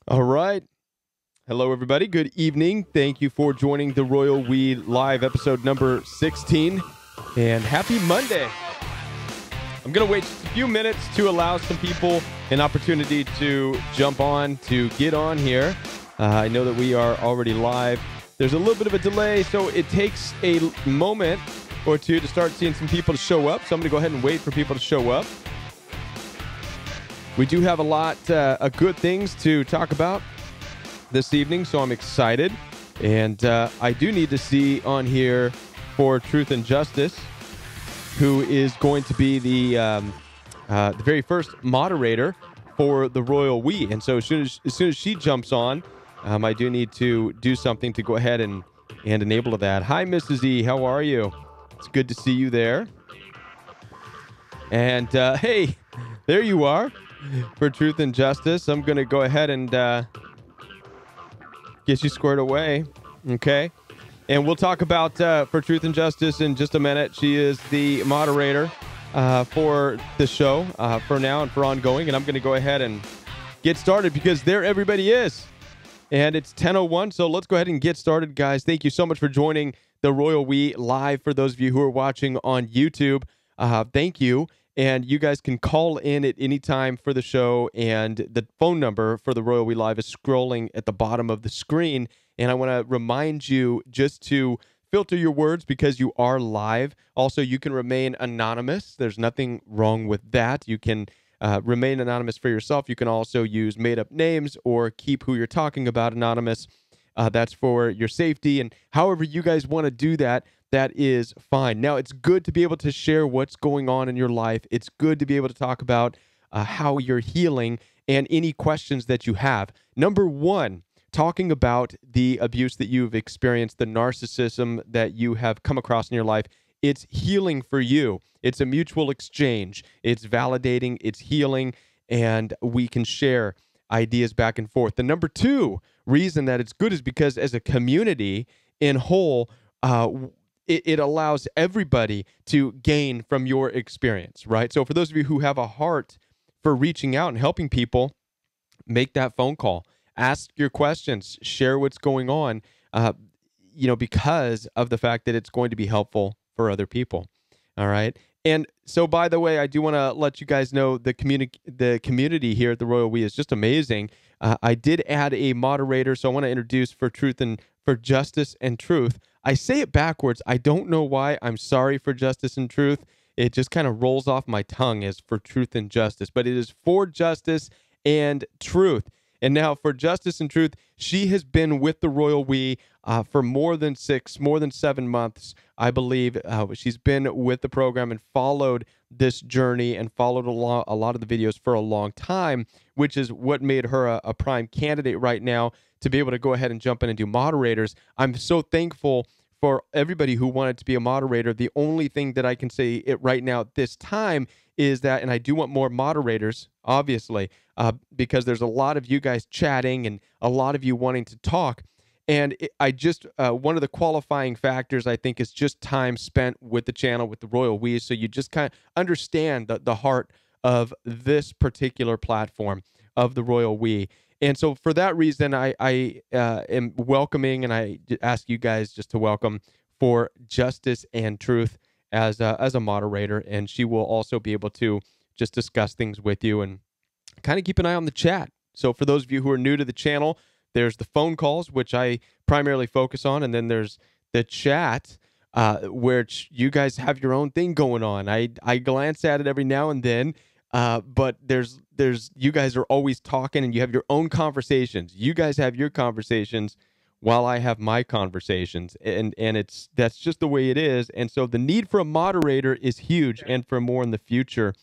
All right. Hello, everybody. Good evening. Thank you for joining the Royal We Live episode number 16. And happy Monday. I'm going to wait just a few minutes to allow some people an opportunity to jump on, to get on here. I know that we are already live. There's a little bit of a delay, so it takes a moment or two to start seeing some people to show up. So I'm going to go ahead and wait for people to show up. We do have a lot of good things to talk about this evening, so I'm excited. And I do need to see on here for Truth and Justice, who is going to be the very first moderator for the Royal We. And so as soon as she jumps on, I do need to do something to go ahead and enable that. Hi, Mrs. E. How are you? It's good to see you there. And hey, there you are for Truth and Justice. I'm going to go ahead and get you squared away. Okay. And we'll talk about for Truth and Justice in just a minute. She is the moderator for the show for now and for ongoing. And I'm going to go ahead and get started because there everybody is. And it's 10:01, so let's go ahead and get started, guys. Thank you so much for joining the Royal We Live. For those of you who are watching on YouTube, thank you. And you guys can call in at any time for the show. And the phone number for the Royal We Live is scrolling at the bottom of the screen. And I want to remind you just to filter your words because you are live. Also, you can remain anonymous. There's nothing wrong with that. You can remain anonymous for yourself. You can also use made-up names or keep who you're talking about anonymous. That's for your safety. And however you guys want to do that, that is fine. Now, it's good to be able to share what's going on in your life. It's good to be able to talk about how you're healing and any questions that you have. Number one, talking about the abuse that you've experienced, the narcissism that you have come across in your life. It's healing for you. It's a mutual exchange. It's validating, it's healing, and we can share ideas back and forth. The number two reason that it's good is because as a community in whole, it allows everybody to gain from your experience, right? So for those of you who have a heart for reaching out and helping people, make that phone call. Ask your questions. Share what's going on, because of the fact that it's going to be helpful for other people. All right. And so, by the way, I do want to let you guys know the community here at the Royal We is just amazing. I did add a moderator, so I want to introduce for Justice and Truth. I say it backwards. I don't know why. I'm sorry for Justice and Truth. It just kind of rolls off my tongue as for Truth and Justice, but it is for Justice and Truth. And now for Justice and Truth, she has been with the Royal We for more than 7 months, I believe. She's been with the program and followed this journey and followed a lot of the videos for a long time, which is what made her a prime candidate right now to be able to go ahead and jump in and do moderators. I'm so thankful for everybody who wanted to be a moderator. The only thing that I can say it right now at this time is that, and I do want more moderators, obviously, because there's a lot of you guys chatting and a lot of you wanting to talk. And one of the qualifying factors, I think, is just time spent with the channel, with the Royal We, so you just kind of understand the heart of this particular platform of the Royal We. And so for that reason, I am welcoming, and I ask you guys just to welcome for Justice and Truth as a moderator, and she will also be able to just discuss things with you and kind of keep an eye on the chat. So for those of you who are new to the channel, there's the phone calls, which I primarily focus on, and then there's the chat, where you guys have your own thing going on. I glance at it every now and then, but there's you guys are always talking, and you have your own conversations. You guys have your conversations while I have my conversations, and that's just the way it is. And so the need for a moderator is huge, and for more in the future.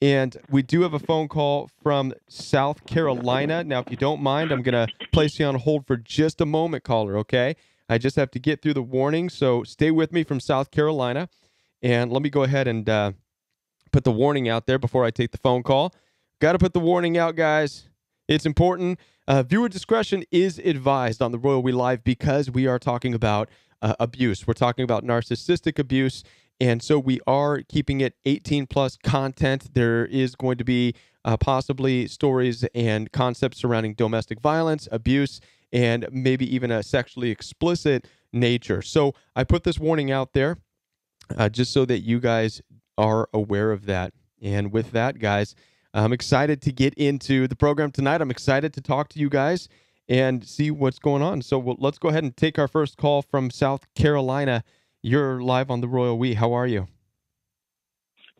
And we do have a phone call from South Carolina. Now, if you don't mind, I'm going to place you on hold for just a moment, caller, okay? I just have to get through the warning, so stay with me from South Carolina. And let me go ahead and put the warning out there before I take the phone call. Got to put the warning out, guys. It's important. Viewer discretion is advised on the Royal We Live because we are talking about abuse. We're talking about narcissistic abuse, And so we are keeping it 18 plus content. There is going to be possibly stories and concepts surrounding domestic violence, abuse, and maybe even a sexually explicit nature. So I put this warning out there just so that you guys are aware of that. And with that, guys, I'm excited to get into the program tonight. I'm excited to talk to you guys and see what's going on. So let's go ahead and take our first call from South Carolina. You're live on the Royal We. How are you?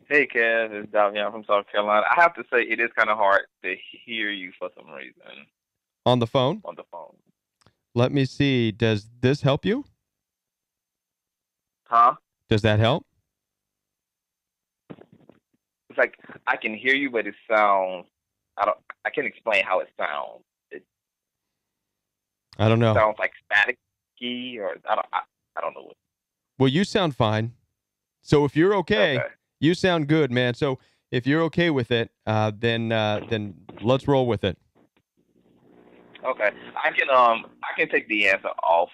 Hey, Kev, it's Davion from South Carolina. I have to say, it is kind of hard to hear you for some reason On the phone? on the phone. Let me see. Does this help you? Huh? Does that help? It's like I can hear you, but it sounds. I can't explain how it sounds. It I don't know. sounds like staticky, or I don't know what. Well, you sound fine. So if you're okay, Okay. you sound good, man. So if you're okay with it, then let's roll with it. Okay. I can take the answer off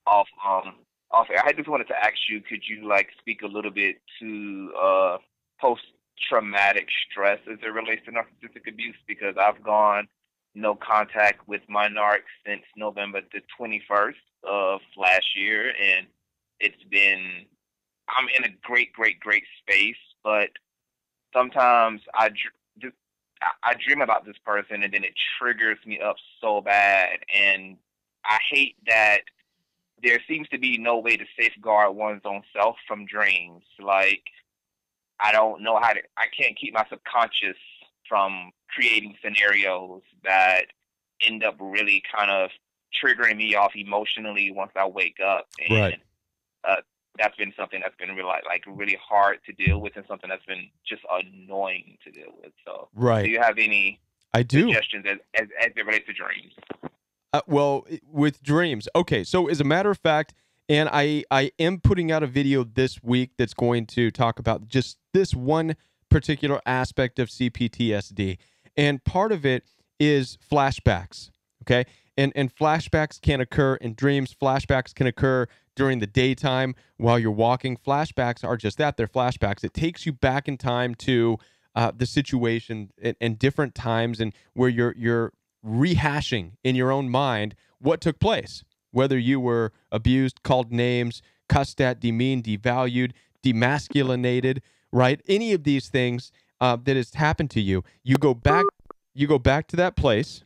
off air. I just wanted to ask you, could you like speak a little bit to post traumatic stress as it relates to narcissistic abuse? Because I've gone no contact with my narc since November the 21st of last year, and it's been I'm in a great space, but sometimes I dream about this person, and then it triggers me up so bad, and I hate that there seems to be no way to safeguard one's own self from dreams. Like, I don't know how to, I can't keep my subconscious from creating scenarios that end up really kind of triggering me off emotionally once I wake up. Right. And uh, that's been something that's been really, like really hard to deal with, and something that's been just annoying to deal with. So, do Right. you have any I do. suggestions as it relates to dreams? Well, with dreams. Okay, so as a matter of fact, and I am putting out a video this week that's going to talk about just this one particular aspect of CPTSD. And part of it is flashbacks, okay? And flashbacks can occur in dreams. Flashbacks can occur during the daytime while you're walking. Flashbacks are just that. They're flashbacks. It takes you back in time to the situation and different times, and where you're rehashing in your own mind what took place, whether you were abused, called names, cussed at, demeaned, devalued, demasculinated, right? Any of these things that has happened to you, you go back to that place,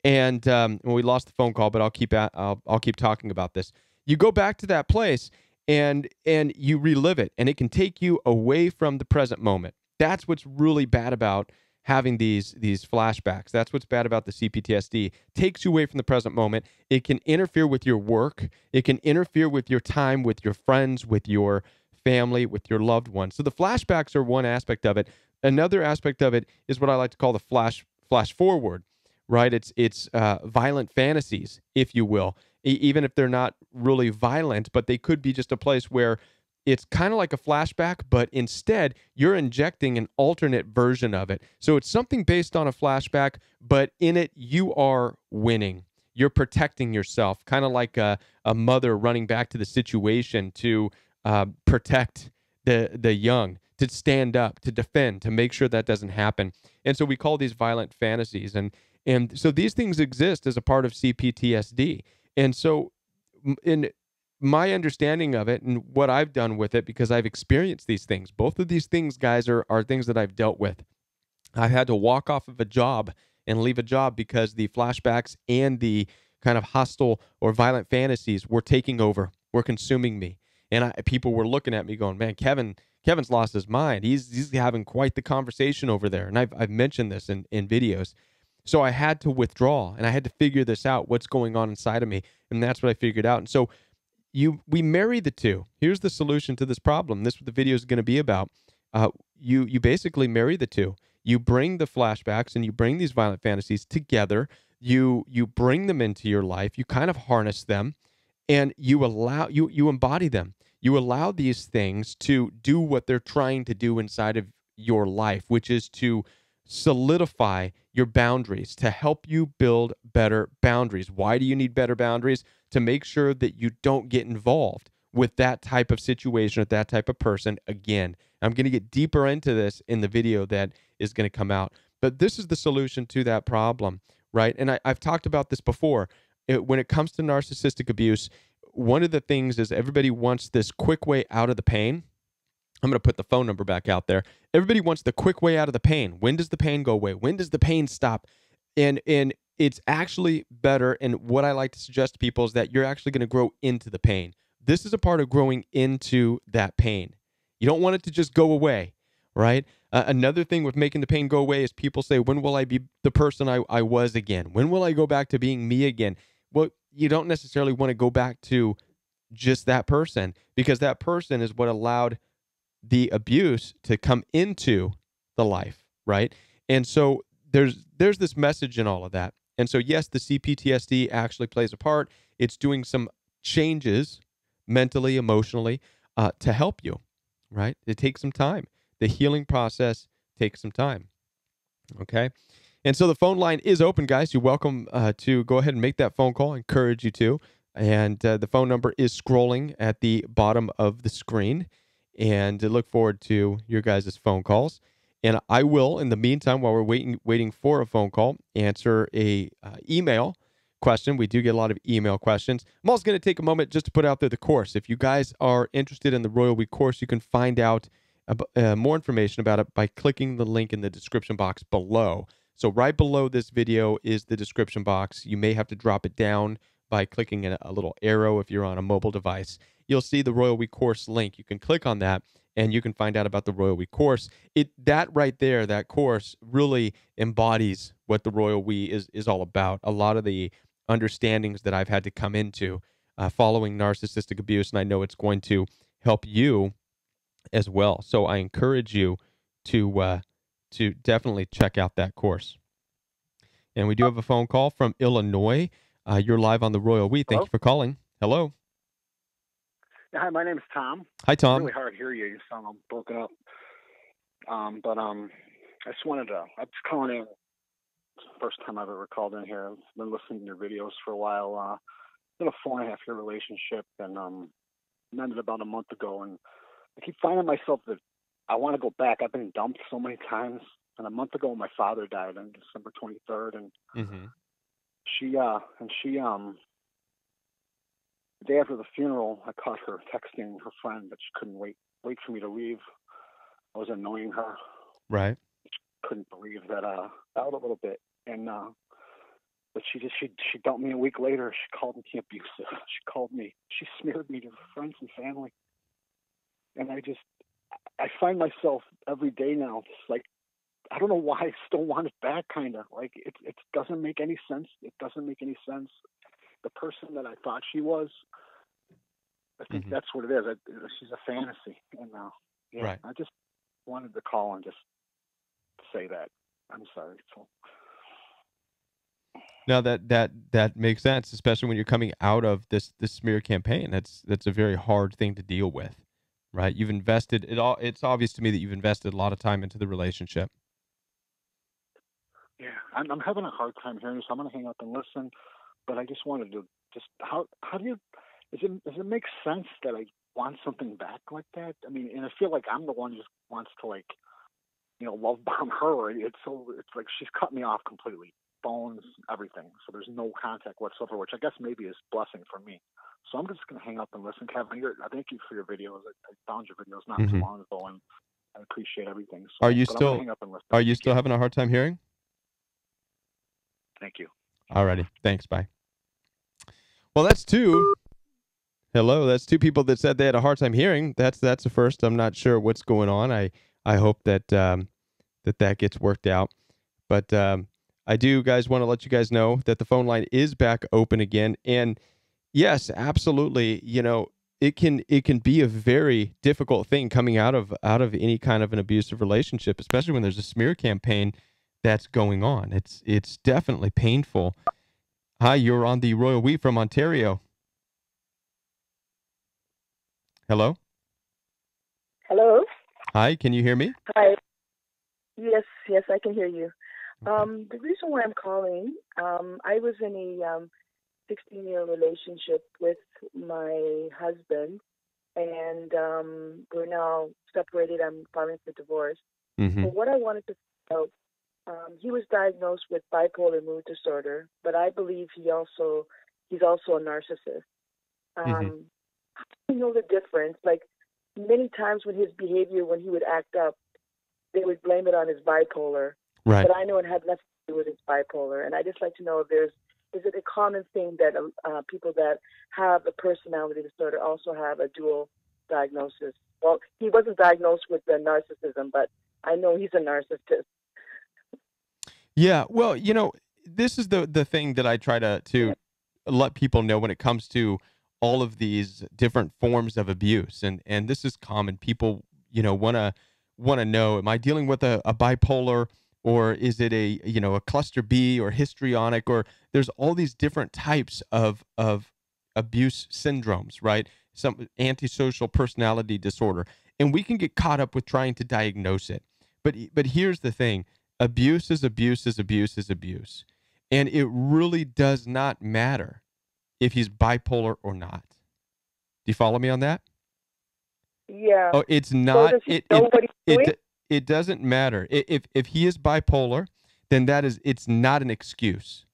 and well, we lost the phone call, but I'll keep talking about this. You go back to that place, and you relive it, and it can take you away from the present moment. That's what's really bad about having these flashbacks. That's what's bad about the CPTSD. Takes you away from the present moment. It can interfere with your work. It can interfere with your time with your friends, with your family, with your loved ones. So the flashbacks are one aspect of it. Another aspect of it is what I like to call the flash forward, right? It's violent fantasies, if you will, even if they're not really violent, but they could be just a place where it's kind of like a flashback, but instead you're injecting an alternate version of it. So it's something based on a flashback, but in it you are winning. You're protecting yourself, kind of like a mother running back to the situation to protect the young, to stand up, to defend, to make sure that doesn't happen. And so we call these violent fantasies. And so these things exist as a part of CPTSD. And so in my understanding of it and what I've done with it, because I've experienced these things, both of these things, guys, are things that I've dealt with. I've had to walk off of a job and leave a job because the flashbacks and the kind of hostile or violent fantasies were taking over, were consuming me. And people were looking at me going, man, Kevin's lost his mind. He's having quite the conversation over there. And I've mentioned this in videos. So I had to withdraw, and I had to figure this out, what's going on inside of me. And that's what I figured out. And so we marry the two. Here's the solution to this problem. This is what the video is going to be about. You basically marry the two. You bring the flashbacks and you bring these violent fantasies together. You bring them into your life. You kind of harness them, and you embody them. You allow these things to do what they're trying to do inside of your life, which is to solidify your boundaries, to help you build better boundaries. Why do you need better boundaries? To make sure that you don't get involved with that type of situation, with that type of person again. I'm going to get deeper into this in the video that is going to come out. But this is the solution to that problem, right? And I've talked about this before. When it comes to narcissistic abuse, one of the things is everybody wants this quick way out of the pain. I'm going to put the phone number back out there. Everybody wants the quick way out of the pain. When does the pain go away? When does the pain stop? And it's actually better. And what I like to suggest to people is that you're actually going to grow into the pain. This is a part of growing into that pain. You don't want it to just go away, right? Another thing with making the pain go away is people say, when will I be the person I was again? When will I go back to being me again? Well, you don't necessarily want to go back to just that person, because that person is what allowed the abuse to come into the life, right? And so there's this message in all of that. And so yes, the CPTSD actually plays a part. It's doing some changes mentally, emotionally, to help you, right? It takes some time. The healing process takes some time. Okay. And so the phone line is open, guys. You're welcome to go ahead and make that phone call. I encourage you to. And the phone number is scrolling at the bottom of the screen. And I look forward to your guys' phone calls. And I will, in the meantime, while we're waiting for a phone call, answer a email question. We do get a lot of email questions. I'm also going to take a moment just to put out there the course. If you guys are interested in the Royal We course, you can find out more information about it by clicking the link in the description box below. So right below this video is the description box. You may have to drop it down by clicking a little arrow if you're on a mobile device. You'll see the Royal We course link. You can click on that and you can find out about the Royal We course. That right there, that course really embodies what the Royal We is all about. A lot of the understandings that I've had to come into following narcissistic abuse, and I know it's going to help you as well. So I encourage you to definitely check out that course. And we do have a phone call from Illinois. You're live on the Royal We. Thank Hello? you for calling. Hello. Yeah, hi, my name is Tom. Hi, It's Tom. really hard to hear you. You sound all broken up. I just wanted to. I'm just calling in. It's the first time I've ever called in here. I've been listening to your videos for a while. It's been a 4.5 year relationship, and it ended about a month ago. And I keep finding myself that I want to go back. I've been dumped so many times. And a month ago, my father died on December 23rd, and Mm-hmm. she the day after the funeral, I caught her texting her friend that she couldn't wait for me to leave. I was annoying her. Right. Couldn't believe that out a little bit. And but she dumped me a week later. She called me abusive. She called me. She smeared me to her friends and family. And I find myself every day now, just like, I don't know why I still want it back. Kind of like it doesn't make any sense. It doesn't make any sense. The person that I thought she was, I think Mm-hmm. that's what it is. She's a fantasy, and yeah, Right. I just wanted to call and just say that. I'm sorry. So, Now that makes sense, especially when you're coming out of this smear campaign. That's a very hard thing to deal with, right? You've invested it all. It's obvious to me that you've invested a lot of time into the relationship. yeah, I'm having a hard time hearing this. I'm going to hang up and listen, but I just wanted to just how do you does it make sense that I want something back like that? I mean, and I feel like I'm the one who just wants to, like, love bomb her. It's like she's cut me off completely, phones, everything. So there's no contact whatsoever, which I guess maybe is a blessing for me. So I'm just going to hang up and listen. Kevin, I thank you for your videos. I found your videos not too Mm-hmm. long ago, and I appreciate everything. Are So, you but I'm going to still hang up and listen. are you Thank you. still having a hard time hearing? Thank you. Alrighty. Thanks. Bye. Well, that's two. Hello. That's two people that said they had a hard time hearing. That's the first. I'm not sure what's going on. I hope that that gets worked out. But I do, guys, want to let you guys know that the phone line is back open again. And yes, absolutely. It can be a very difficult thing coming out of any kind of an abusive relationship, especially when there's a smear campaign that's going on. It's definitely painful. Hi, you're on the Royal We from Ontario. Hello. Hello. Hi, can you hear me? Hi. Yes, yes, I can hear you. Okay. The reason why I'm calling, I was in a 16-year relationship with my husband, and we're now separated. I'm filing for divorce. Mm-hmm. But what I wanted to find out, he was diagnosed with bipolar mood disorder, but I believe he's also a narcissist. Mm-hmm. You know the difference? Like many times when his behavior, when he would act up, they would blame it on his bipolar. Right. But I know it had nothing to do with his bipolar. And I just like to know if is it a common thing that people that have a personality disorder also have a dual diagnosis? Well, he wasn't diagnosed with the narcissism, but I know he's a narcissist. Yeah. Well, this is the thing that I try to let people know when it comes to all of these different forms of abuse, and this is common. People, want to know: am I dealing with a bipolar, or is it a cluster B or histrionic, or there's all these different types of abuse syndromes, right? Some antisocial personality disorder, and we can get caught up with trying to diagnose it. But here's the thing: abuse is abuse is abuse is abuse. And it really does not matter if he's bipolar or not. Do you follow me on that? Yeah. Oh, it's So not does he know what he's doing? it doesn't matter. If he is bipolar, then it's not an excuse.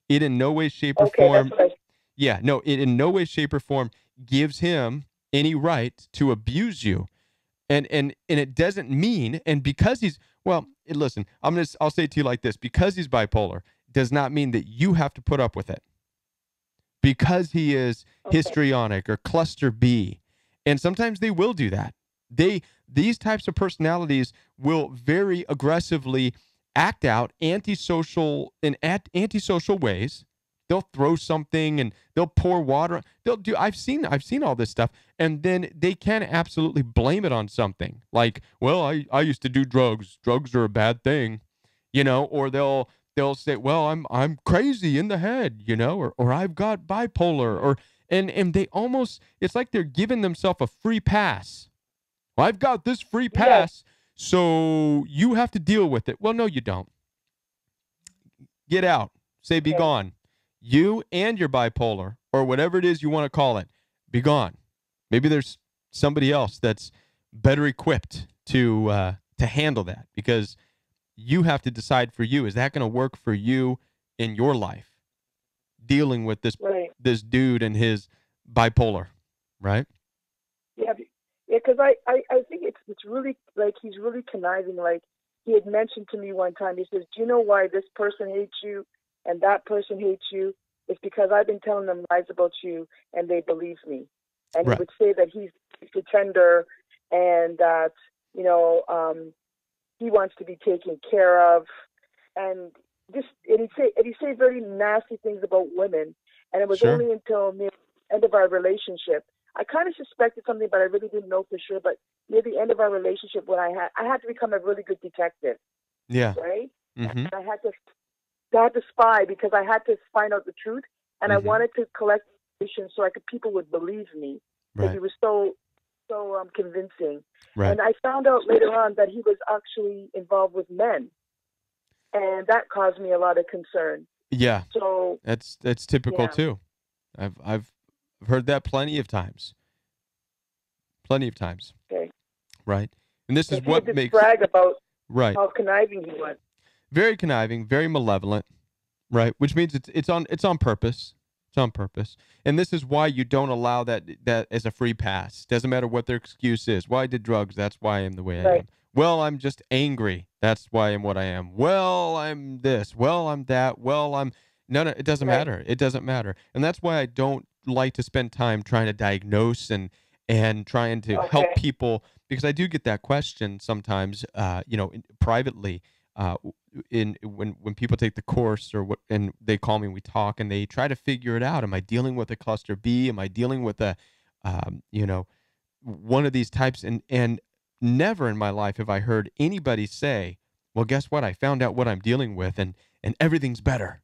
It in no way, shape, or Okay, that's form. what I. Yeah, no, it in no way, shape, or form gives him any right to abuse you. And it doesn't mean, and because he's, well, listen, I'll say it to you like this: because he's bipolar does not mean that you have to put up with it. Because he is Okay. histrionic or cluster B, and sometimes they will do that. These types of personalities will very aggressively act out antisocial ways. They'll throw something and they'll pour water. They'll do. I've seen all this stuff, and then they can absolutely blame it on something. Like, well, I used to do drugs. Drugs are a bad thing, or they'll say, well, I'm crazy in the head, or I've got bipolar, or and they almost, it's like they're giving themselves a free pass. Well, I've got this free Yes. pass, so you have to deal with it. Well, no, you don't. Get out. Say, be Okay. gone. You and your bipolar, or whatever it is you want to call it, be gone. Maybe there's somebody else that's better equipped to handle that, because you have to decide for you: is that going to work for you in your life, dealing with Right. this dude and his bipolar, right? Yeah. Yeah. Because I think it's really like he's really conniving. Like he had mentioned to me one time. He says, "Do you know why this person hates you and that person hates you? It's because I've been telling them lies about you and they believe me." And he Right. would say that he's a pretender and that he wants to be taken care of, and he'd say very nasty things about women. And it was Sure. only until near the end of our relationship, I kind of suspected something, but I really didn't know for sure. But near the end of our relationship, when I had to become a really good detective, Yeah. right? Mm-hmm. And I had to spy because I had to find out the truth, and I Mm-hmm. wanted to collect information so people would believe me because Right. he was so convincing. Right. And I found out later on that he was actually involved with men, and that caused me a lot of concern. Yeah. So That's typical yeah, too. I've heard that plenty of times. Plenty of times. okay. Right. And this is If he would what just makes, brag about right, how conniving he was. very conniving, very malevolent, right? Which means it's on purpose. It's on purpose. And this is why you don't allow that as a free pass. Doesn't matter what their excuse is. Well, I did drugs, that's why I am the way I Right. am. Well, I'm just angry. That's why I'm what I am. Well, I'm this. Well, I'm that. Well, I'm no, it doesn't Right. matter. It doesn't matter. And that's why I don't like to spend time trying to diagnose and trying to help Okay. people, because I do get that question sometimes, privately, in when people take the course or what, and they call me and we talk and they try to figure it out. Am I dealing with a cluster B? Am I dealing with a, one of these types? And never in my life have I heard anybody say, well, guess what? I found out what I'm dealing with, and everything's better.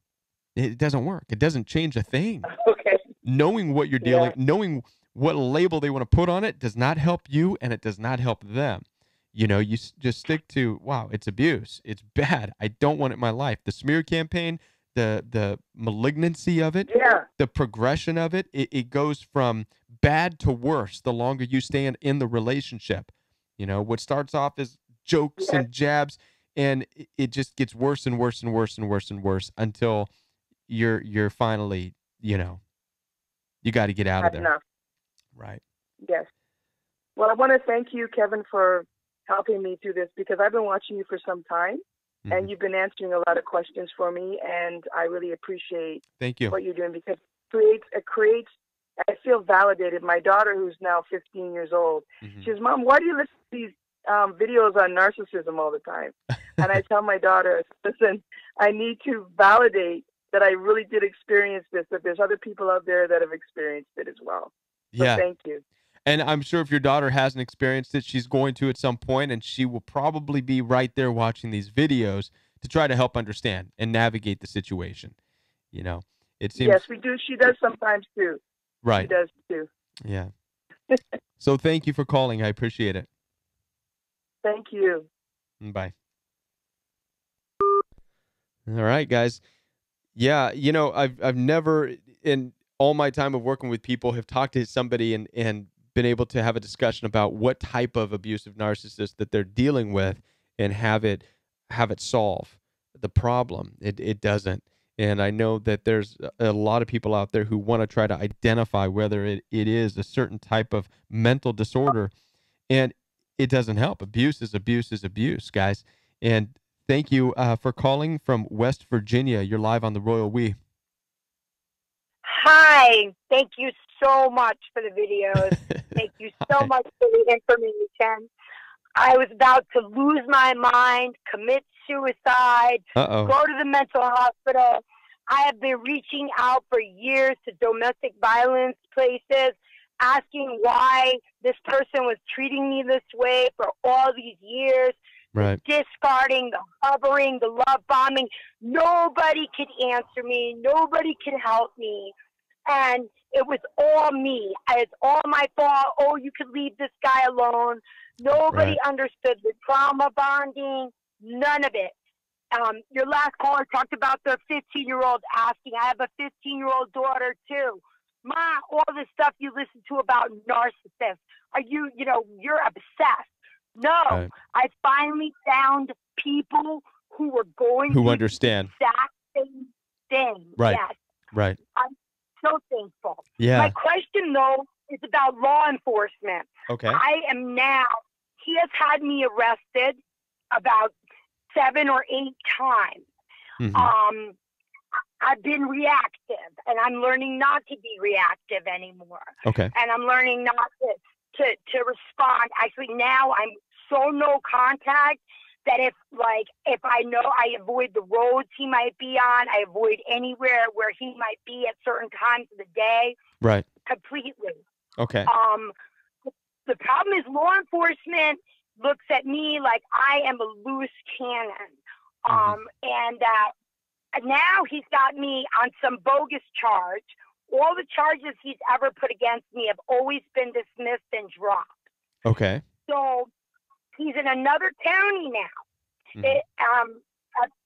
It doesn't work. It doesn't change a thing. Okay. Knowing what you're knowing what label they want to put on it does not help you, and it does not help them. Just stick to, wow, it's abuse. It's bad. I don't want it in my life. The smear campaign the malignancy of it, Yeah. the progression of it, it goes from bad to worse the longer you stay in the relationship. You know, what starts off as jokes Yes. and jabs, and it just gets worse and worse and worse and worse and worse until you're finally, you know, you got to get out of Had there. enough. Right. Yes. Well, I want to thank you, Kevin, for helping me through this, because I've been watching you for some time, and you've been answering a lot of questions for me, and I really appreciate Thank you. what you're doing, because it creates. I feel validated. My daughter, who's now 15 years old, she says, "Mom, why do you listen to these videos on narcissism all the time?" And I tell my daughter, "Listen, I need to validate that I really did experience this, that there's other people out there that have experienced it as well." So Yeah. thank you. And I'm sure if your daughter hasn't experienced it, she's going to at some point, and she will probably be right there watching these videos to try to help understand and navigate the situation. You know, it seems. Yes, we do. She does sometimes too. Right. She does too. Yeah. So thank you for calling. I appreciate it. Thank you. Bye. All right, guys. Yeah, you know, I've never in all my time of working with people have talked to somebody and been able to have a discussion about what type of abusive narcissist that they're dealing with and have it solve the problem. It doesn't. And I know that there's a lot of people out there who want to try to identify whether it is a certain type of mental disorder, and it doesn't help. Abuse is abuse is abuse, guys. And thank you for calling from West Virginia. You're live on the Royal We. Hi. Thank you so much for the videos. Thank you so much for the information. I was about to lose my mind, commit suicide, Uh-oh. go to the mental hospital. I have been reaching out for years to domestic violence places, asking why this person was treating me this way for all these years. Right. The discarding, the hovering, the love bombing. Nobody could answer me. Nobody could help me. And it was all me. It's all my fault. Oh, you could leave this guy alone. Nobody understood the trauma bonding. None of it. Your last caller talked about the 15-year-old asking. I have a 15-year-old daughter too. Ma, all this stuff you listen to about narcissists. Are you, you're obsessed. No, I finally found people who were going who through understand the exact same thing. Right. Yes. Right. I'm so thankful. Yeah. My question, though, is about law enforcement. Okay. He has had me arrested about 7 or 8 times. Mm-hmm. I've been reactive, and I'm learning not to be reactive anymore. Okay. And I'm learning not to respond. Actually, now I'm so no contact that if I know, I avoid the roads he might be on, I avoid anywhere where he might be at certain times of the day. Right. Completely. Okay. The problem is law enforcement looks at me like I am a loose cannon. And now he's got me on some bogus charge. All the charges he's ever put against me have always been dismissed and dropped. Okay. So he's in another county now.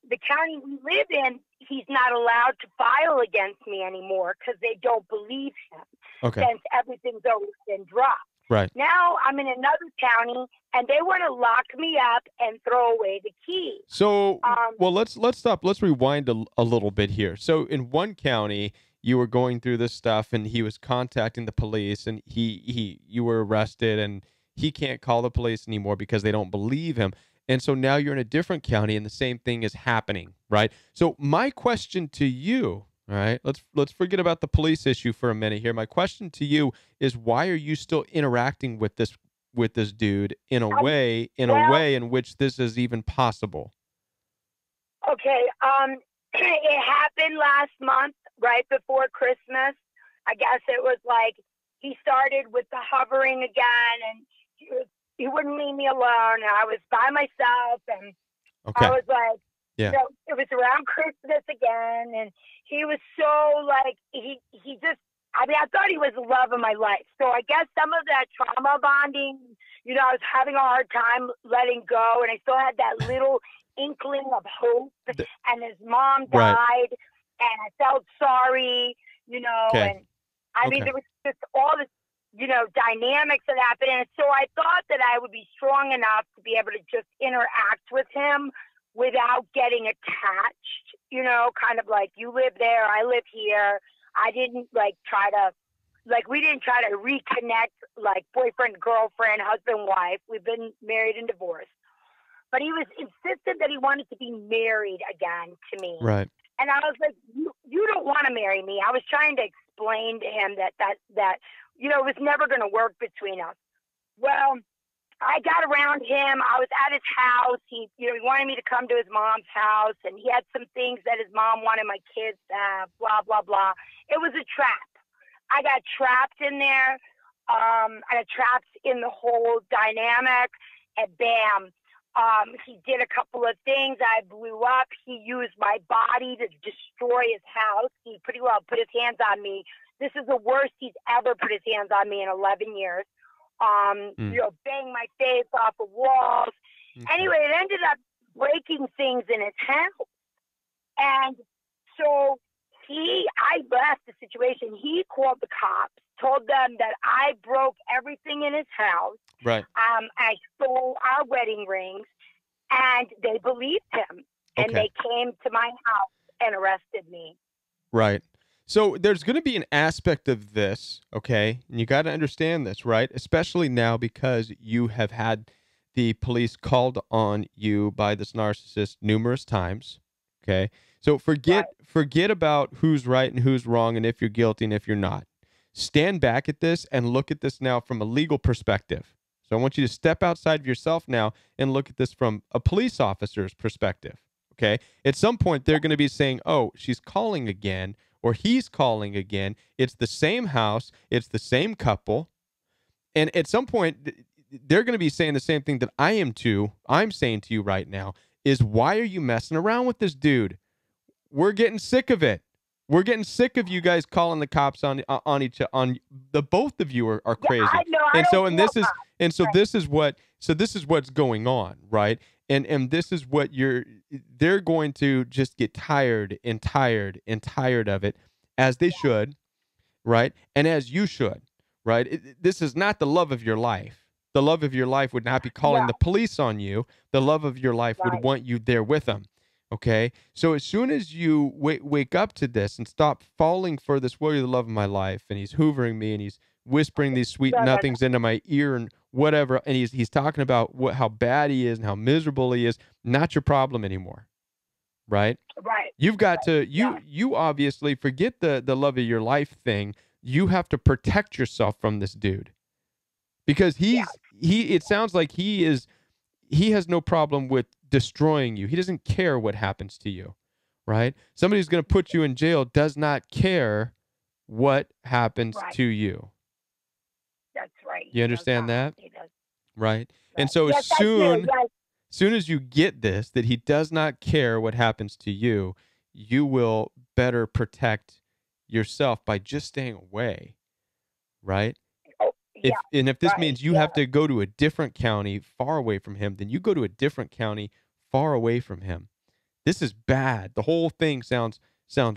The county we live in, he's not allowed to file against me anymore because they don't believe him. Okay. Since everything's always been dropped. Right. Now I'm in another county, and they want to lock me up and throw away the key. So, well, let's stop. Let's rewind a little bit here. So, in one county, you were going through this stuff, and he was contacting the police, and you were arrested, and he can't call the police anymore because they don't believe him. And so now you're in a different county, and the same thing is happening, right? So, my question to you. All right, let's forget about the police issue for a minute here. My question to you is, why are you still interacting with this dude in a way in which this is even possible? Okay, it happened last month, right before Christmas. I guess it was like he started with the hovering again, and he wouldn't leave me alone. And I was by myself, and I was like, it was around Christmas again, and he was so like he just. I mean, I thought he was the love of my life. So I guess some of that trauma bonding, I was having a hard time letting go, and I still had that little inkling of hope. And his mom died, and I felt sorry, Okay. and I mean, Okay. there was just all this, dynamics that happened. And so I thought that I would be strong enough to be able to just interact with him without getting attached, kind of like, you live there, I live here. I didn't we didn't try to reconnect like boyfriend, girlfriend, husband, wife. We've been married and divorced. But he was insistent that he wanted to be married again to me. Right. And I was like, you don't want to marry me. I was trying to explain to him that it was never going to work between us. Well, I got around him. I was at his house. He wanted me to come to his mom's house, and he had some things that his mom wanted my kids to have, blah, blah, blah. It was a trap. I got trapped in there. I got trapped in the whole dynamic, and bam. He did a couple of things. I blew up. He used my body to destroy his house. He pretty well put his hands on me. This is the worst he's ever put his hands on me in 11 years. Bang my face off of walls. Okay. Anyway, it ended up breaking things in his house. And so I left the situation. He called the cops, told them that I broke everything in his house. Right. I stole our wedding rings, and they believed him. And they came to my house and arrested me. Right. So there's going to be an aspect of this, okay? And you got to understand this, right? Especially now because you have had the police called on you by this narcissist numerous times, okay? So forget about who's right and who's wrong and if you're guilty and if you're not. Stand back at this and look at this now from a legal perspective. So I want you to step outside of yourself now and look at this from a police officer's perspective, okay? At some point, they're going to be saying, oh, she's calling again, or he's calling again. It's the same house. It's the same couple. And at some point, they're going to be saying the same thing that I'm saying to you right now, is why are you messing around with this dude? We're getting sick of it. We're getting sick of you guys calling the cops on the both of you are crazy. I know, This is what's going on, right? And this is what they're going to just get tired of it, as they should, right? And as you should, right? This is not the love of your life. The love of your life would not be calling the police on you. The love of your life would want you there with them. Okay, so as soon as you wake up to this and stop falling for this, well, you're the love of my life, and he's hoovering me, and he's whispering these sweet nothings into my ear and whatever, and he's talking about how bad he is and how miserable he is, not your problem anymore, right? Right. You've got to, you obviously forget the love of your life thing. You have to protect yourself from this dude because it sounds like he has no problem with destroying you. He doesn't care what happens to you, right? Somebody who's going to put you in jail does not care what happens to you. That's right. You understand that? He does. Right. And so as soon as you get this, that he does not care what happens to you, you will better protect yourself by just staying away, right? If this means you have to go to a different county far away from him, then you go to a different county far away from him. This is bad. The whole thing sounds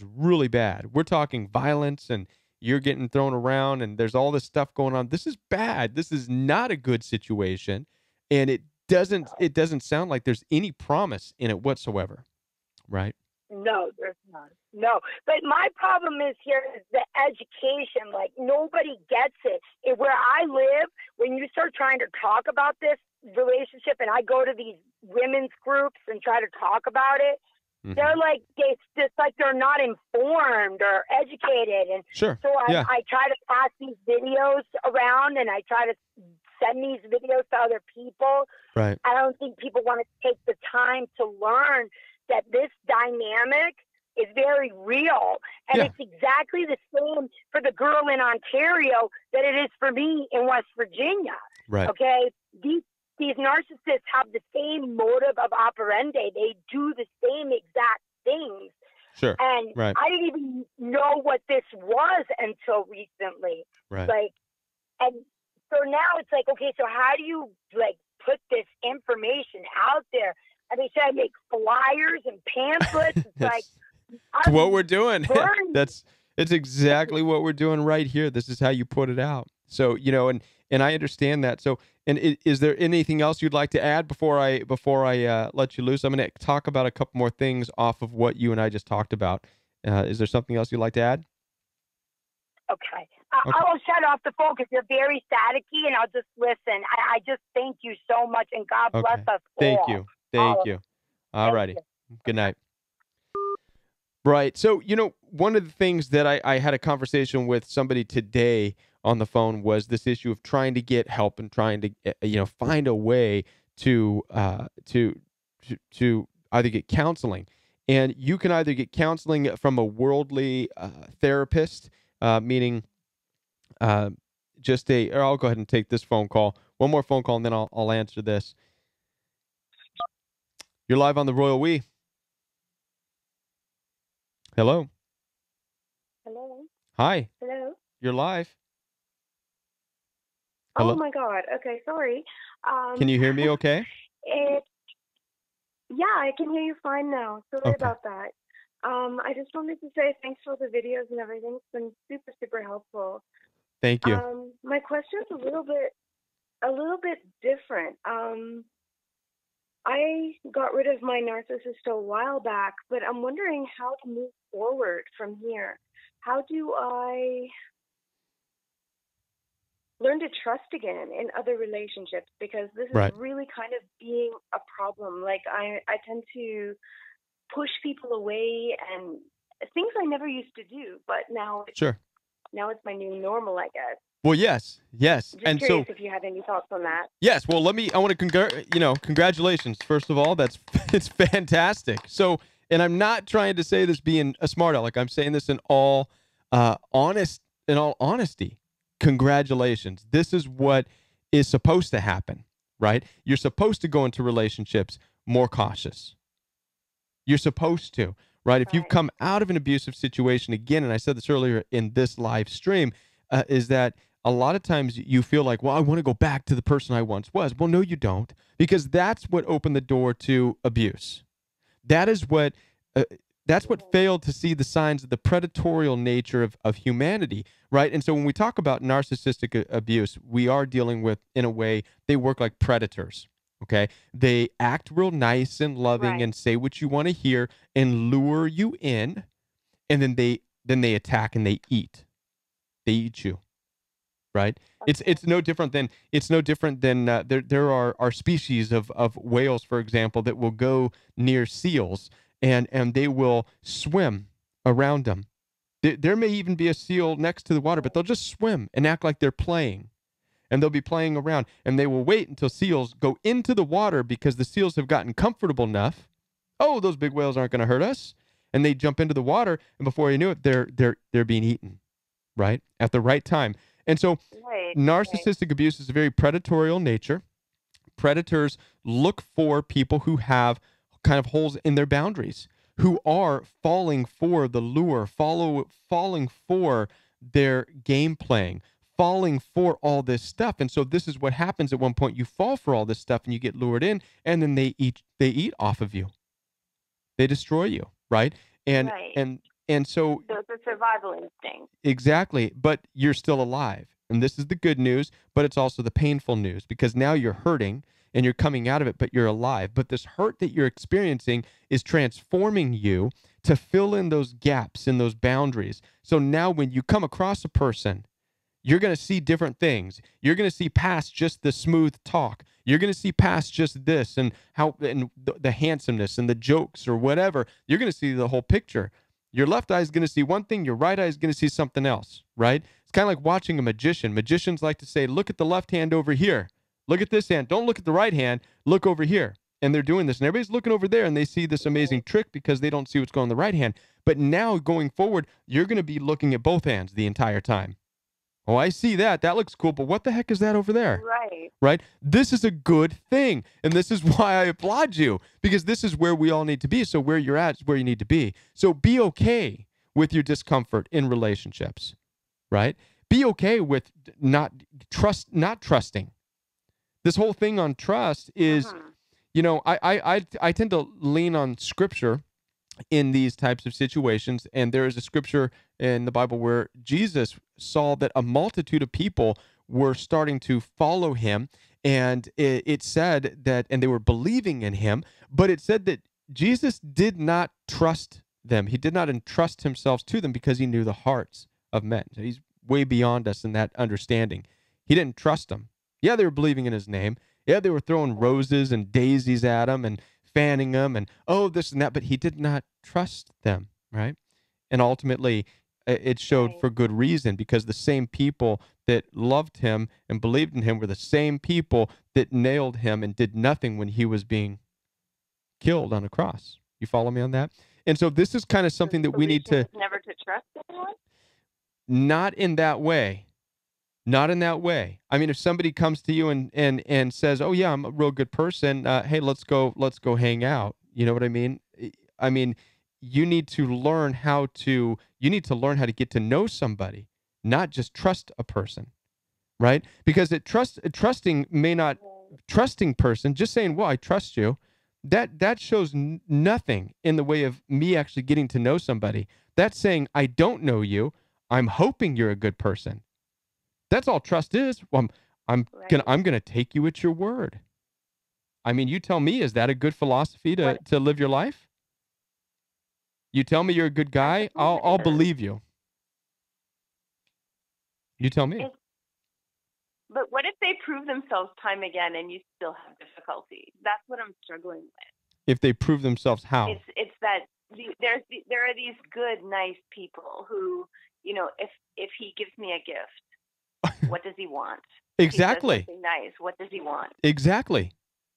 really bad. We're talking violence, and you're getting thrown around, and there's all this stuff going on. This is bad. This is not a good situation, and it doesn't sound like there's any promise in it whatsoever, right? No, there's none. No, but my problem is here is the education. Like, nobody gets it. Where I live, when you start trying to talk about this relationship, and I go to these women's groups and try to talk about it, they're like, it's like they're not informed or educated. And so I try to pass these videos around, and I try to send these videos to other people. Right. I don't think people want to take the time to learn that this dynamic is very real. And it's exactly the same for the girl in Ontario that it is for me in West Virginia. Right. Okay? These narcissists have the same motive of operandi. They do the same exact things. Sure. And I didn't even know what this was until recently. Right. And so now it's like, okay, so how do you put this information out there? I mean, should I make flyers and pamphlets? It's like, It's what we're doing. burned. It's exactly what we're doing right here. This is how you put it out. So, and I understand that. So, and is there anything else you'd like to add before I let you loose? I'm going to talk about a couple more things off of what you and I just talked about. Is there something else you'd like to add? Okay. I'll shut off the phone because you're very staticky, and I'll just listen. I just thank you so much, and God bless us Thank all. you. Thank you. All righty. Good night. Right. So, one of the things that I had a conversation with somebody today on the phone was this issue of trying to get help and trying to, find a way to either get counseling. And you can either get counseling from a worldly therapist, meaning or I'll go ahead and take this phone call. One more phone call, and then I'll answer this. You're live on the Royal We. Hello. Hello. Hi. Hello. You're live. Hello? Oh my God. Okay, sorry. Can you hear me okay? Yeah, I can hear you fine now. Sorry Okay. about that. I just wanted to say thanks for the videos and everything. It's been super, super helpful. Thank you. My question's a little bit different. I got rid of my narcissist a while back, but I'm wondering how to move forward from here. How do I learn to trust again in other relationships? Because this is Right. really kind of being a problem. Like I tend to push people away and things I never used to do, but now it's my new normal, I guess. Well, yes. Just And curious so, if you had any thoughts on that. yes. Well, I want to congratulations. First of all, it's fantastic. So, and I'm not trying to say this being a smart aleck. I'm saying this in all honesty. Congratulations. This is what is supposed to happen, right? You're supposed to go into relationships more cautious. You're supposed to, right? If you've come out of an abusive situation again, and I said this earlier in this live stream, is that a lot of times you feel like, well, I want to go back to the person I once was. Well, no, you don't, because that's what opened the door to abuse. That's what failed to see the signs of the predatorial nature of humanity, right? And so when we talk about narcissistic abuse, we are dealing with, in a way, they work like predators, okay? They act real nice and loving and say what you want to hear and lure you in, and then they attack and they eat. They eat you. Right. Okay. It's no different than there are species of whales, for example, that will go near seals and they will swim around them. There may even be a seal next to the water, but they'll just swim and act like they're playing, and they'll be playing around, and they will wait until seals go into the water because the seals have gotten comfortable enough. Oh, those big whales aren't going to hurt us, and they jump into the water, and before you knew it, they're being eaten, right, at the right time. And so narcissistic abuse is a very predatorial nature. Predators look for people who have kind of holes in their boundaries, who are falling for the lure, falling for their game playing, falling for all this stuff. And so this is what happens at one point. You fall for all this stuff and you get lured in, and then they eat off of you. They destroy you, right? And so it's a survival instinct. Exactly. But you're still alive. And this is the good news, but it's also the painful news, because now you're hurting and you're coming out of it, but you're alive. But this hurt that you're experiencing is transforming you to fill in those gaps in those boundaries. So now when you come across a person, you're going to see different things. You're going to see past just the smooth talk. You're going to see past just this and the handsomeness and the jokes or whatever. You're going to see the whole picture. Your left eye is going to see one thing. Your right eye is going to see something else, right? It's kind of like watching a magician. Magicians like to say, look at the left hand over here. Look at this hand. Don't look at the right hand. Look over here. And they're doing this. And everybody's looking over there, and they see this amazing trick because they don't see what's going on the right hand. But now going forward, you're going to be looking at both hands the entire time. Oh, I see that. That looks cool. But what the heck is that over there? Right? This is a good thing. And this is why I applaud you, because this is where we all need to be. So where you're at is where you need to be. So be okay with your discomfort in relationships, right? Be okay with not trusting. This whole thing on trust is, I tend to lean on scripture in these types of situations. And there is a scripture in the Bible where Jesus saw that a multitude of people were starting to follow him. And it said that, and they were believing in him, but it said that Jesus did not trust them. He did not entrust himself to them because he knew the hearts of men. So he's way beyond us in that understanding. He didn't trust them. Yeah, they were believing in his name. Yeah, they were throwing roses and daisies at him and fanning him and, oh, this and that, but he did not trust them, right? And ultimately, it showed for good reason, because the same people that loved him and believed in him were the same people that nailed him and did nothing when he was being killed on a cross. You follow me on that? And so this is kind of something that we need to... Never to trust anyone? Not in that way. Not in that way. I mean, if somebody comes to you and says, "Oh yeah, I'm a real good person. Hey, let's go hang out." You know what I mean? I mean, you need to learn how to get to know somebody, not just trust a person, right? Because trusting person, just saying, "Well, I trust you," that shows nothing in the way of me actually getting to know somebody. That's saying, "I don't know you. I'm hoping you're a good person." That's all trust is. Well, I'm gonna take you at your word. I mean, you tell me, is that a good philosophy to live your life? You tell me you're a good guy, I'll believe you. You tell me. But what if they prove themselves time again and you still have difficulty? That's what I'm struggling with. If they prove themselves, how? It's that there are these good, nice people who, you know, if he gives me a gift, what does he want? Exactly. If he does something nice, what does he want? Exactly.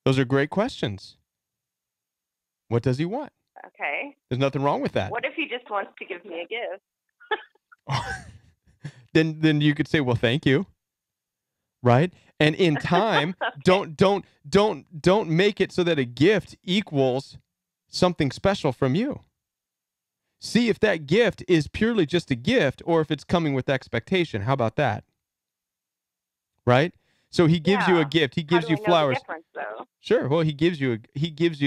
Those are great questions. What does he want? Okay. There's nothing wrong with that. What if he just wants to give me a gift? Then you could say, "Well, thank you." Right? And in time, okay. don't make it so that a gift equals something special from you. See if that gift is purely just a gift or if it's coming with expectation. How about that? Right? So he gives you a gift. He gives you flowers. Know the difference, though? Sure. Well, he gives you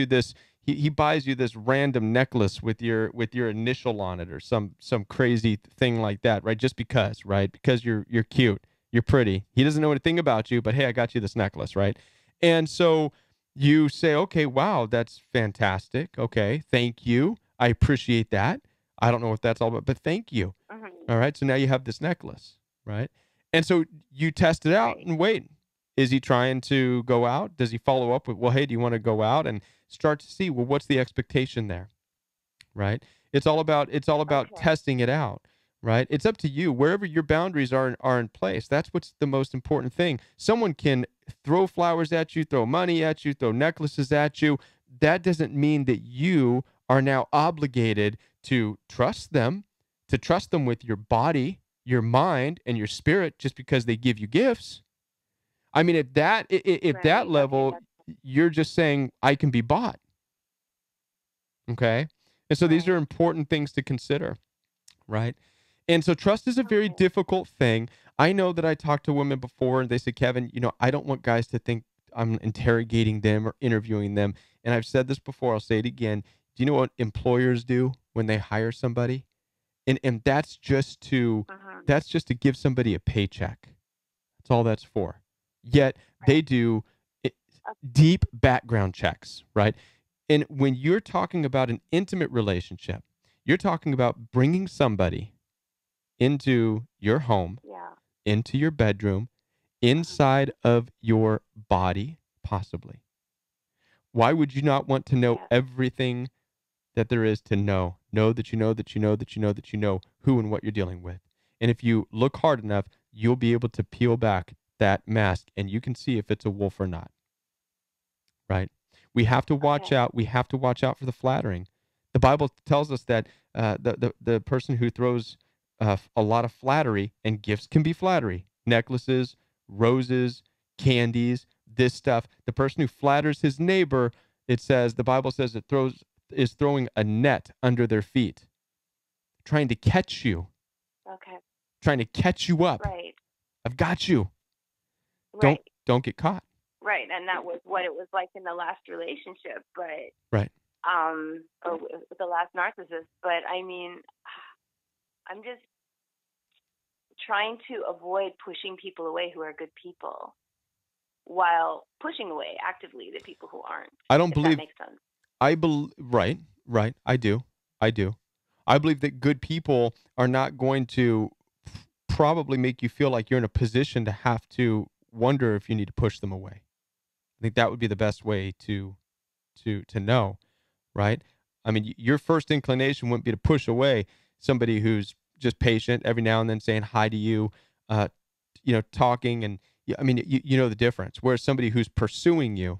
this. He buys you this random necklace with your initial on it or some crazy thing like that, right? Just because, right? Because you're cute, you're pretty. He doesn't know anything about you, but hey, I got you this necklace, right? And so you say, "Okay, wow, that's fantastic. Okay, thank you. I appreciate that. I don't know what that's all about, but thank you." Mm-hmm. All right. So now you have this necklace, right? And so you test it out and wait. Is he trying to go out? Does he follow up with, "Well, hey, do you want to go out?" And start to see, well, what's the expectation there, right? It's all about testing it out, right? It's up to you. Wherever your boundaries are in place, that's what's the most important thing. Someone can throw flowers at you, throw money at you, throw necklaces at you. That doesn't mean that you are now obligated to trust them with your body, your mind, and your spirit just because they give you gifts. I mean, if that level, you're just saying, "I can be bought." Okay? And so these are important things to consider, right? And so trust is a very difficult thing. I know that I talked to women before and they said, "Kevin, I don't want guys to think I'm interrogating them or interviewing them." And I've said this before, I'll say it again. Do you know what employers do when they hire somebody? And that's just to give somebody a paycheck. That's all that's for. Yet they do deep background checks, right? And when you're talking about an intimate relationship, you're talking about bringing somebody into your home, into your bedroom, inside of your body, possibly. Why would you not want to know everything that there is to know? Know that you know that you know that you know that you know who and what you're dealing with. And if you look hard enough, you'll be able to peel back that mask and you can see if it's a wolf or not. Right? We have to watch out. We have to watch out for the flattering. The Bible tells us that the person who throws a lot of flattery, and gifts can be flattery, necklaces, roses, candies, this stuff. The person who flatters his neighbor, the Bible says is throwing a net under their feet, trying to catch you. Okay. Trying to catch you up. Right. I've got you. Right. Don't get caught. Right, and that was what it was like in the last relationship. But right. or with the last narcissist. But I mean, I'm just trying to avoid pushing people away who are good people, while pushing away actively the people who aren't. I don't believe that makes sense. Right. I do. I believe that good people are not going to probably make you feel like you're in a position to have to wonder if you need to push them away. I think that would be the best way to know, right? I mean, your first inclination wouldn't be to push away somebody who's just patient, every now and then saying hi to you, talking, and I mean, you know the difference. Whereas somebody who's pursuing you,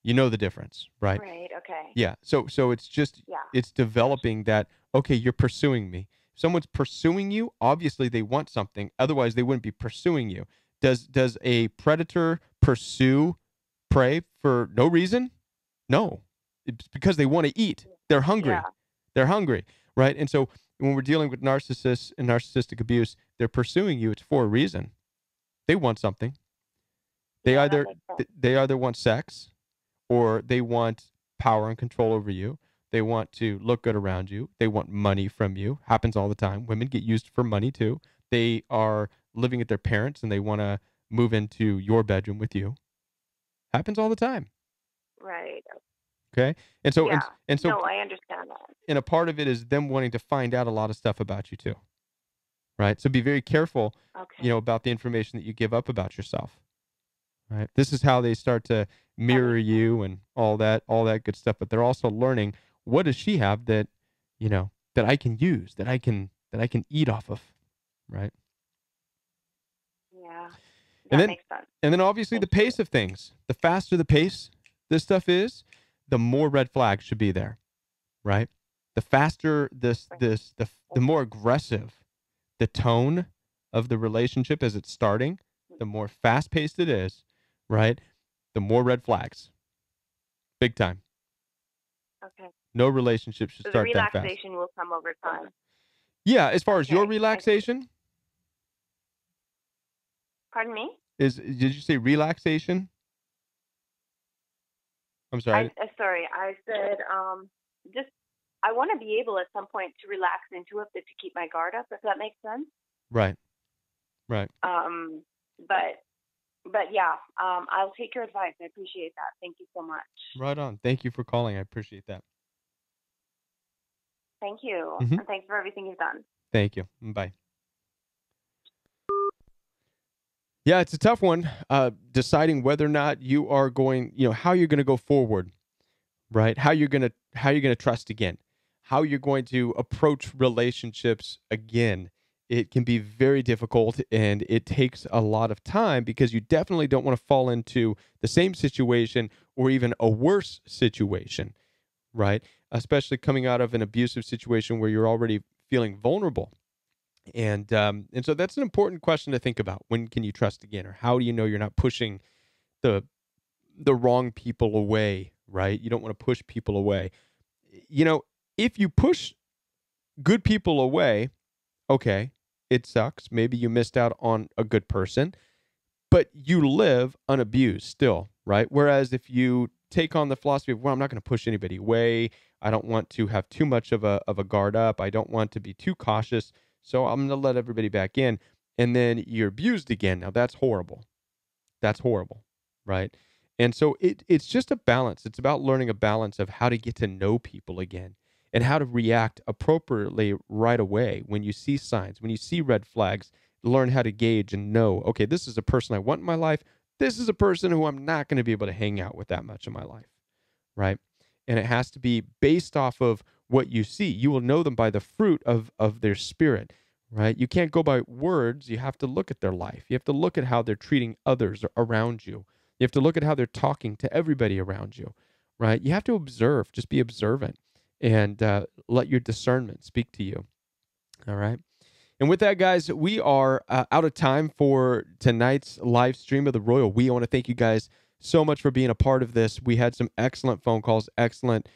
you know the difference, right? Right. Okay. Yeah. So it's just it's developing that, okay, you're pursuing me. If someone's pursuing you, obviously they want something. Otherwise, they wouldn't be pursuing you. Does a predator pursue prey for no reason? No. It's because they want to eat. They're hungry. Yeah. They're hungry, right? And so when we're dealing with narcissists and narcissistic abuse, they're pursuing you. It's for a reason. They want something. They either want sex, or they want power and control over you. They want to look good around you. They want money from you. Happens all the time. Women get used for money too. They are living at their parents and they want to move into your bedroom with you. Happens all the time. Right. Okay. And so, yeah. and so, no, I understand that. And a part of it is them wanting to find out a lot of stuff about you too. Right. So be very careful, about the information that you give up about yourself. Right. This is how they start to mirror you and all that good stuff. But they're also learning, what does she have that, that I can use, that I can eat off of. Right. Yeah. That makes sense. And then obviously the pace of things. The faster the pace this stuff is, the more red flags should be there. Right. The faster the more aggressive the tone of the relationship as it's starting, the more fast paced it is. Right? The more red flags. Big time. Okay. No relationship should start that fast. The relaxation will come over time. Yeah, as far as your relaxation? Pardon me? Did you say relaxation? I'm sorry. Sorry, I said just I want to be able at some point to relax into it, but to keep my guard up, if that makes sense. Right. But yeah, I'll take your advice. I appreciate that. Thank you so much. Right on. Thank you for calling. I appreciate that. Thank you. Mm-hmm. And thanks for everything you've done. Thank you. Bye. Yeah, it's a tough one. Deciding whether or not you are going, how you're going to go forward, right? How you're going to trust again, how you're going to approach relationships again. It can be very difficult, and it takes a lot of time, because you definitely don't want to fall into the same situation or even a worse situation, right? Especially coming out of an abusive situation where you're already feeling vulnerable. And so that's an important question to think about. When can you trust again? Or how do you know you're not pushing the wrong people away, right? You don't want to push people away. If you push good people away, okay, it sucks. Maybe you missed out on a good person, but you live unabused still, right? Whereas if you take on the philosophy of, well, I'm not going to push anybody away. I don't want to have too much of a guard up. I don't want to be too cautious. So I'm going to let everybody back in. And then you're abused again. Now that's horrible. That's horrible, right? And so it's just a balance. It's about learning a balance of how to get to know people again, and how to react appropriately right away when you see signs, when you see red flags. Learn how to gauge and know, okay, this is a person I want in my life. This is a person who I'm not going to be able to hang out with that much in my life, right? And it has to be based off of what you see. You will know them by the fruit of their spirit, right? You can't go by words. You have to look at their life. You have to look at how they're treating others around you. You have to look at how they're talking to everybody around you, right? You have to observe, just be observant, and let your discernment speak to you. All right. And with that, guys, we are out of time for tonight's live stream of the Royal We. I want to thank you guys so much for being a part of this. We had some excellent phone calls, excellent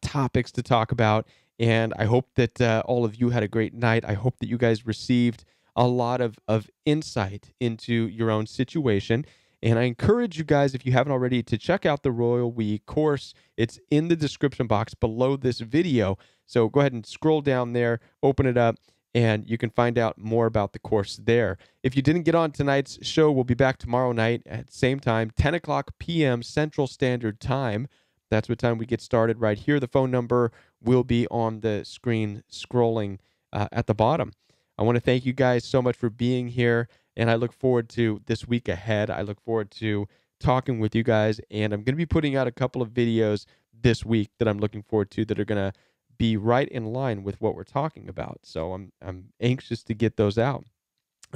topics to talk about. And I hope that all of you had a great night. I hope that you guys received a lot of insight into your own situation. And I encourage you guys, if you haven't already, to check out the Royal We course. It's in the description box below this video. So go ahead and scroll down there, open it up, and you can find out more about the course there. If you didn't get on tonight's show, we'll be back tomorrow night at the same time, 10 o'clock p.m. Central Standard Time. That's what time we get started right here. The phone number will be on the screen scrolling at the bottom. I want to thank you guys so much for being here, and I look forward to this week ahead. I look forward to talking with you guys, and I'm going to be putting out a couple of videos this week that I'm looking forward to that are going to be right in line with what we're talking about. So I'm anxious to get those out.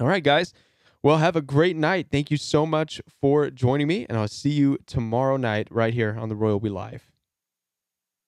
All right, guys. Well, have a great night. Thank you so much for joining me, and I'll see you tomorrow night right here on the Royal We Live.